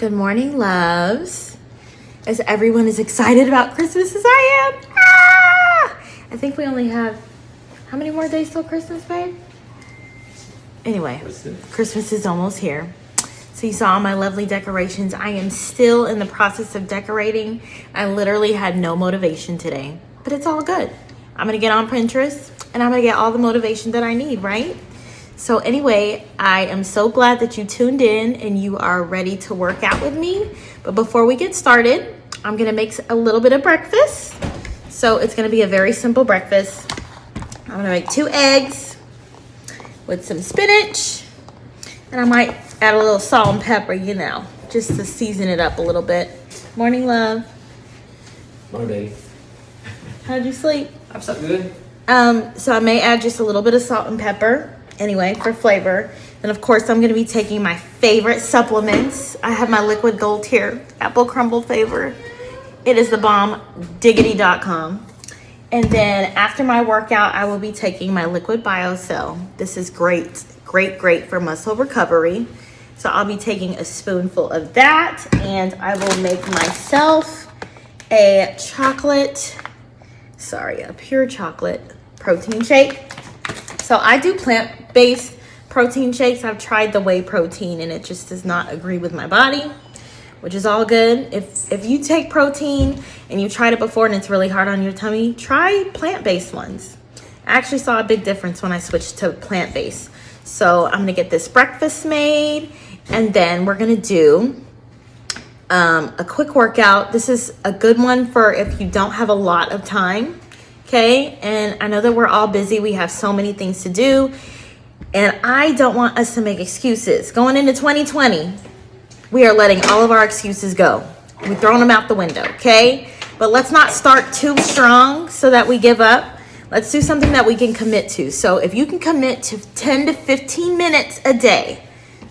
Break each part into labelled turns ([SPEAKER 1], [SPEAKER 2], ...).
[SPEAKER 1] Good morning, loves. As everyone is excited about Christmas as I am. Ah! I think we only have, how many more days till Christmas, babe? Anyway, Christmas is almost here. So you saw my lovely decorations. I am still in the process of decorating. I literally had no motivation today, but it's all good. I'm gonna get on Pinterest and I'm gonna get all the motivation that I need, right? So anyway, I am so glad that you tuned in and you are ready to work out with me. But before we get started, I'm gonna make a little bit of breakfast. So it's gonna be a very simple breakfast. I'm gonna make 2 eggs with some spinach, and I might add a little salt and pepper, you know, just to season it up a little bit. Morning, love.
[SPEAKER 2] Morning, baby.
[SPEAKER 1] How'd you sleep?
[SPEAKER 2] I'm so good.
[SPEAKER 1] So I may add just a little bit of salt and pepper, anyway, for flavor. And of course, I'm gonna be taking my favorite supplements. I have my liquid gold here, apple crumble flavor. It is the bomb, diggity.com. And then after my workout, I will be taking my liquid biocell. This is great for muscle recovery. So I'll be taking a spoonful of that, and I will make myself a pure chocolate protein shake. So I do plant-based protein shakes. I've tried the whey protein and it just does not agree with my body, which is all good. If you take protein and you tried it before and it's really hard on your tummy, try plant-based ones. I actually saw a big difference when I switched to plant-based. So I'm gonna get this breakfast made, and then we're gonna do a quick workout. This is a good one for if you don't have a lot of time, okay? And I know that we're all busy. We have so many things to do, and I don't want us to make excuses. Going into 2020, we are letting all of our excuses go. We're throwing them out the window, okay? But let's not start too strong so that we give up. Let's do something that we can commit to. So if you can commit to 10 to 15 minutes a day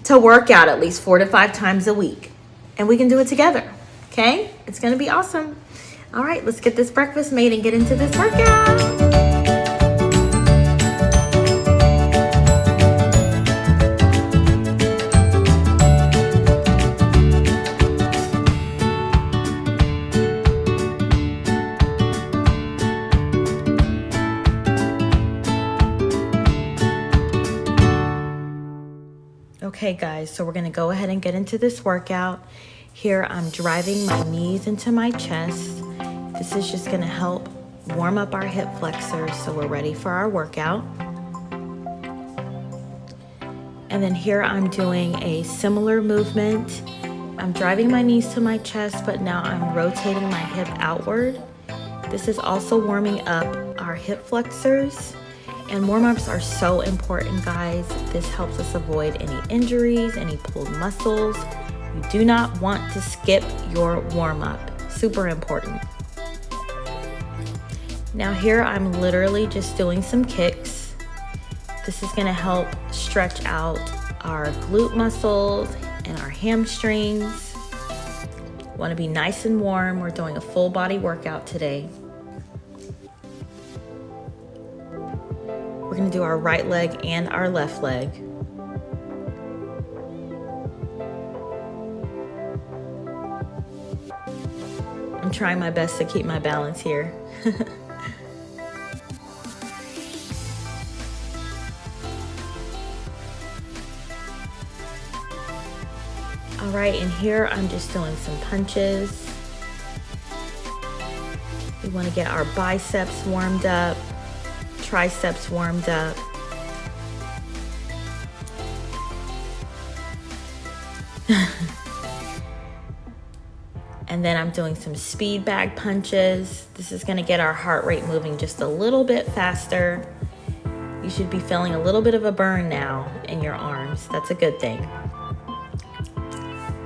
[SPEAKER 1] to work out at least 4 to 5 times a week, and we can do it together, okay? It's gonna be awesome. All right, let's get this breakfast made and get into this workout. Okay guys, so we're gonna go ahead and get into this workout. Here I'm driving my knees into my chest. This is just gonna help warm up our hip flexors so we're ready for our workout. And then here I'm doing a similar movement. I'm driving my knees to my chest, but now I'm rotating my hip outward. This is also warming up our hip flexors. And warm-ups are so important, guys. This helps us avoid any injuries, any pulled muscles. You do not want to skip your warm-up. Super important. Now here I'm literally just doing some kicks. This is gonna help stretch out our glute muscles and our hamstrings. Wanna be nice and warm. We're doing a full body workout today. We're gonna do our right leg and our left leg. I'm trying my best to keep my balance here. All right, and here I'm just doing some punches. We wanna get our biceps warmed up, triceps warmed up. And then I'm doing some speed bag punches. This is gonna get our heart rate moving just a little bit faster. You should be feeling a little bit of a burn now in your arms. That's a good thing.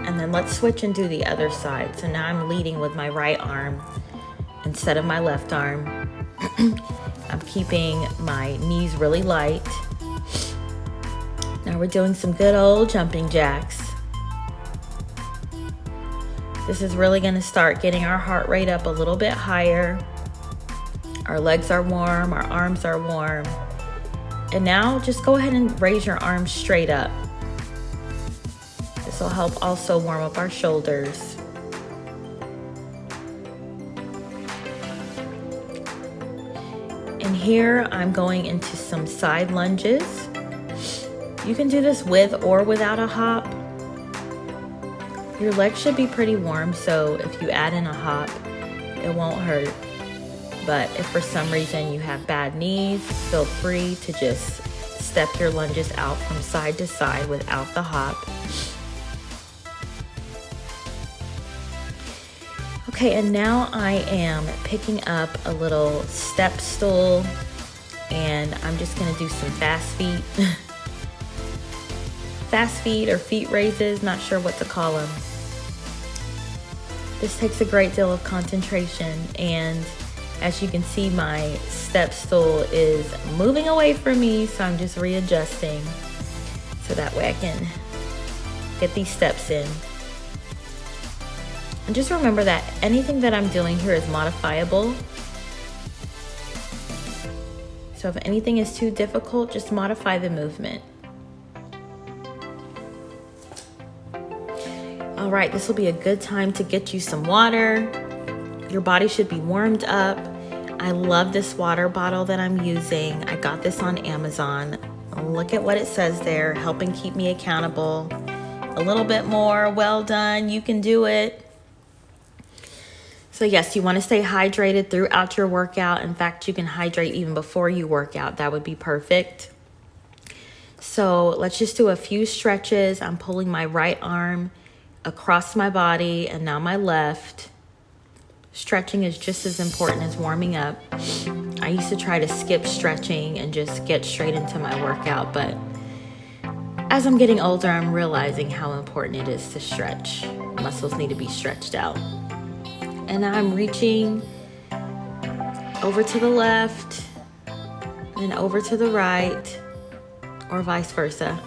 [SPEAKER 1] And then let's switch and do the other side. So now I'm leading with my right arm instead of my left arm. I'm keeping my knees really light. Now we're doing some good old jumping jacks. This is really gonna start getting our heart rate up a little bit higher. Our legs are warm, our arms are warm. And now just go ahead and raise your arms straight up. This This will help also warm up our shoulders. And here I'm going into some side lunges. You can do this with or without a hop. Your legs should be pretty warm, so if you add in a hop, it won't hurt. But if for some reason you have bad knees, feel free to just step your lunges out from side to side without the hop. Okay, and now I am picking up a little step stool, and I'm just gonna do some fast feet. Fast feet or feet raises, not sure what to call them. This takes a great deal of concentration, and as you can see, my step stool is moving away from me, so I'm just readjusting so that way I can get these steps in. And just remember that anything that I'm doing here is modifiable. So if anything is too difficult, just modify the movement. All right, this will be a good time to get you some water. Your body should be warmed up. I love this water bottle that I'm using. I got this on Amazon. Look at what it says there, helping keep me accountable. A little bit more, well done, you can do it. So yes, you want to stay hydrated throughout your workout. In fact, you can hydrate even before you work out. That would be perfect. So let's just do a few stretches. I'm pulling my right arm across my body and now my left. Stretching is just as important as warming up. I used to try to skip stretching and just get straight into my workout, but as I'm getting older, I'm realizing how important it is to stretch. Muscles need to be stretched out. And now I'm reaching over to the left and over to the right, or vice versa.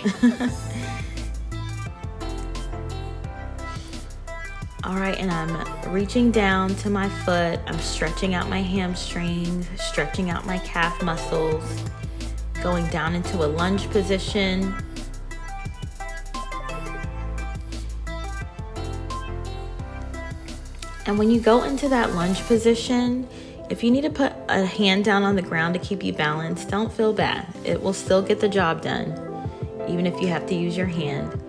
[SPEAKER 1] All right, and I'm reaching down to my foot. I'm stretching out my hamstrings, stretching out my calf muscles, going down into a lunge position. And when you go into that lunge position, if you need to put a hand down on the ground to keep you balanced, don't feel bad. It will still get the job done, even if you have to use your hand.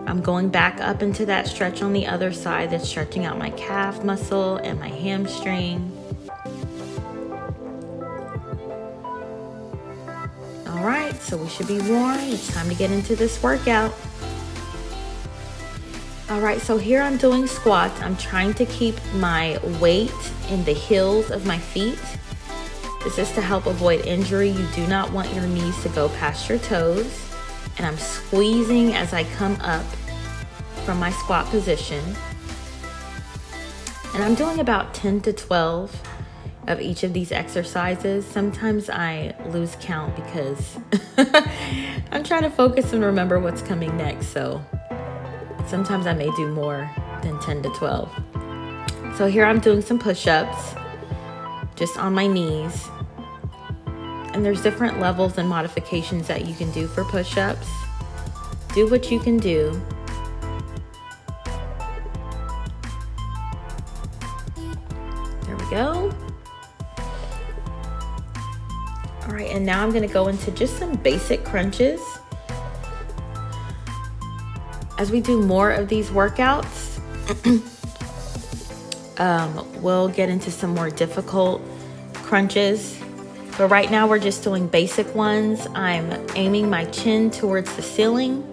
[SPEAKER 1] I'm going back up into that stretch on the other side that's stretching out my calf muscle and my hamstring. All right, so we should be warm. It's time to get into this workout. All right, so here I'm doing squats. I'm trying to keep my weight in the heels of my feet. This is to help avoid injury. You do not want your knees to go past your toes. And I'm squeezing as I come up from my squat position. And I'm doing about 10 to 12 of each of these exercises. Sometimes I lose count because I'm trying to focus and remember what's coming next. So sometimes I may do more than 10 to 12. So here I'm doing some push-ups just on my knees. And there's different levels and modifications that you can do for push-ups. Do what you can do. There we go. All right, and now I'm gonna go into just some basic crunches. As we do more of these workouts, we'll get into some more difficult crunches. But right now we're just doing basic ones. I'm aiming my chin towards the ceiling.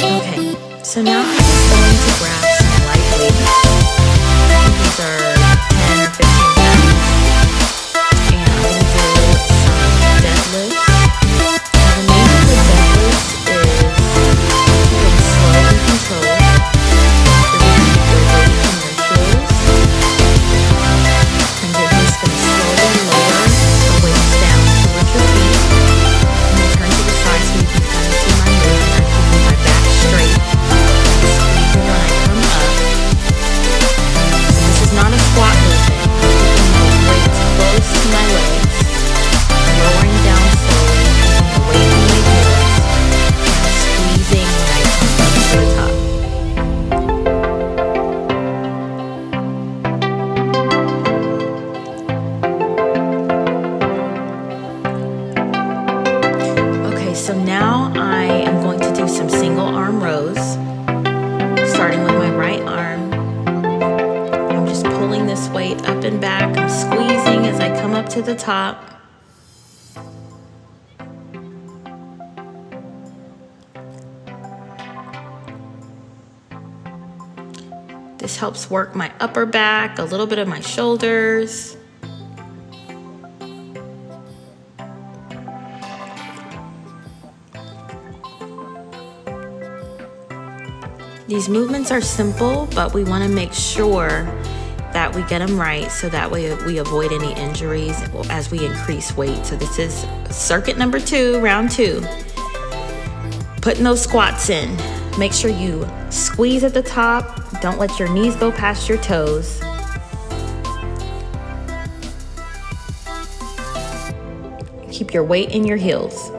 [SPEAKER 1] Okay, so now I'm just going to grab some light weights. These are 10 or 15 pounds. And I'm going to do some deadlifts. So now I am going to do some single arm rows, starting with my right arm. I'm just pulling this weight up and back. I'm squeezing as I come up to the top. This helps work my upper back, a little bit of my shoulders. These movements are simple, but we want to make sure that we get them right so that way we avoid any injuries as we increase weight. So this is circuit number 2, round 2. Putting those squats in. Make sure you squeeze at the top. Don't let your knees go past your toes. Keep your weight in your heels.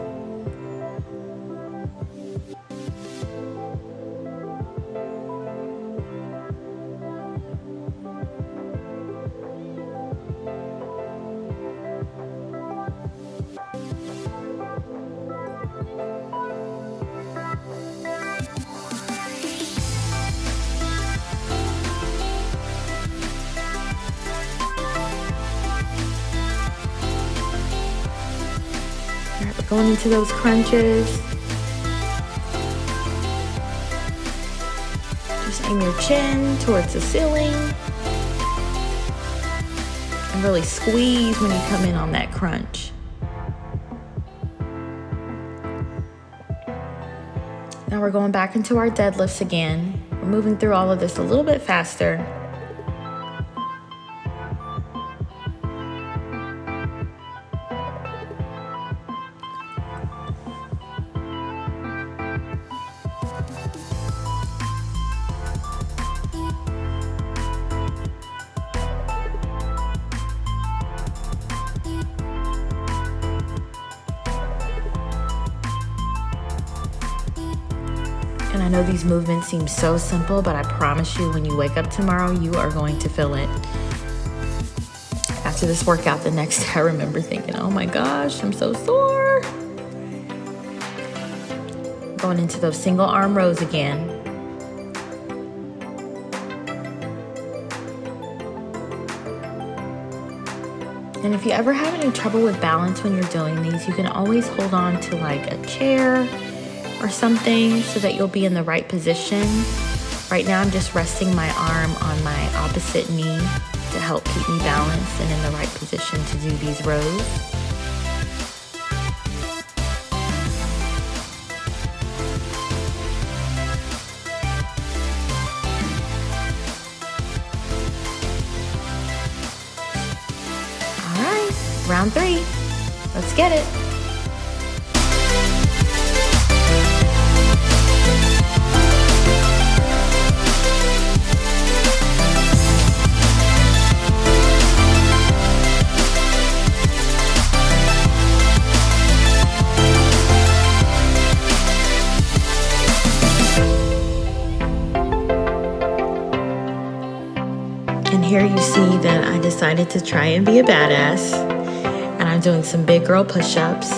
[SPEAKER 1] Going into those crunches. Just aim your chin towards the ceiling. And really squeeze when you come in on that crunch. Now we're going back into our deadlifts again. We're moving through all of this a little bit faster. And I know these movements seem so simple, but I promise you when you wake up tomorrow, you are going to feel it. After this workout, the next day I remember thinking, oh my gosh, I'm so sore. Going into those single arm rows again. And if you ever have any trouble with balance when you're doing these, you can always hold on to like a chair or something so that you'll be in the right position. Right now I'm just resting my arm on my opposite knee to help keep me balanced and in the right position to do these rows. All right, round 3. Let's get it. And here you see that I decided to try and be a badass, and I'm doing some big girl push-ups.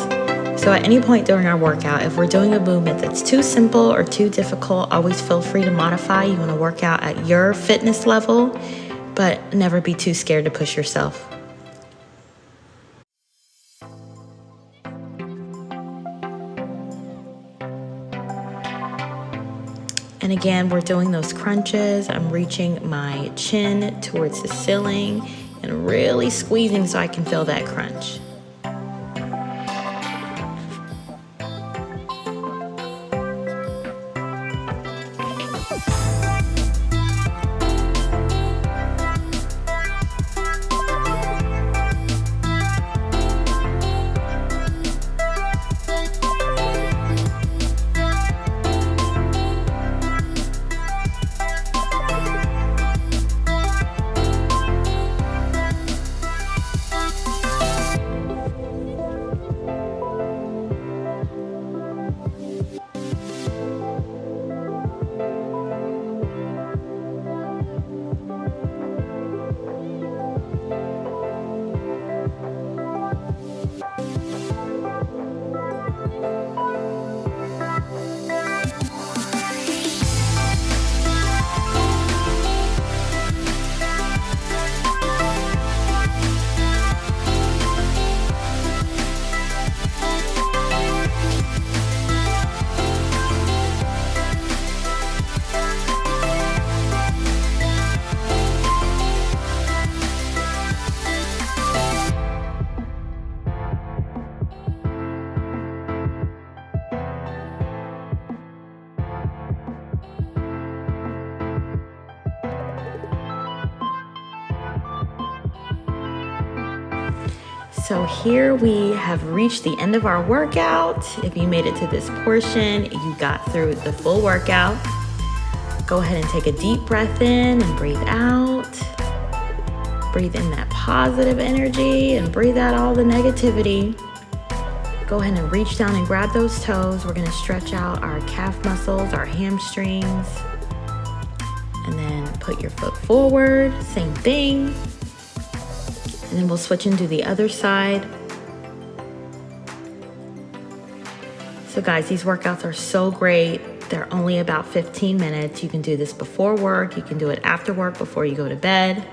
[SPEAKER 1] So at any point during our workout, if we're doing a movement that's too simple or too difficult, always feel free to modify. You want to work out at your fitness level, but never be too scared to push yourself. And again, we're doing those crunches. I'm reaching my chin towards the ceiling and really squeezing so I can feel that crunch. So here we have reached the end of our workout. If you made it to this portion, you got through the full workout. Go ahead and take a deep breath in and breathe out. Breathe in that positive energy and breathe out all the negativity. Go ahead and reach down and grab those toes. We're gonna stretch out our calf muscles, our hamstrings. And then put your foot forward, same thing. And then we'll switch into the other side. So guys, these workouts are so great. They're only about 15 minutes. You can do this before work. You can do it after work, before you go to bed.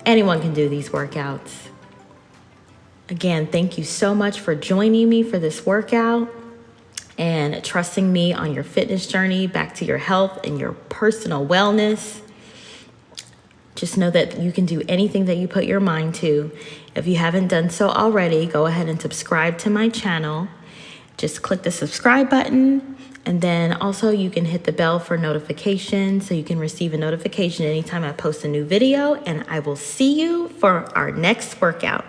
[SPEAKER 1] Anyone can do these workouts. Again, thank you so much for joining me for this workout and trusting me on your fitness journey back to your health and your personal wellness. Just know that you can do anything that you put your mind to. If you haven't done so already, go ahead and subscribe to my channel. Just click the subscribe button, and then also you can hit the bell for notifications so you can receive a notification anytime I post a new video, and I will see you for our next workout.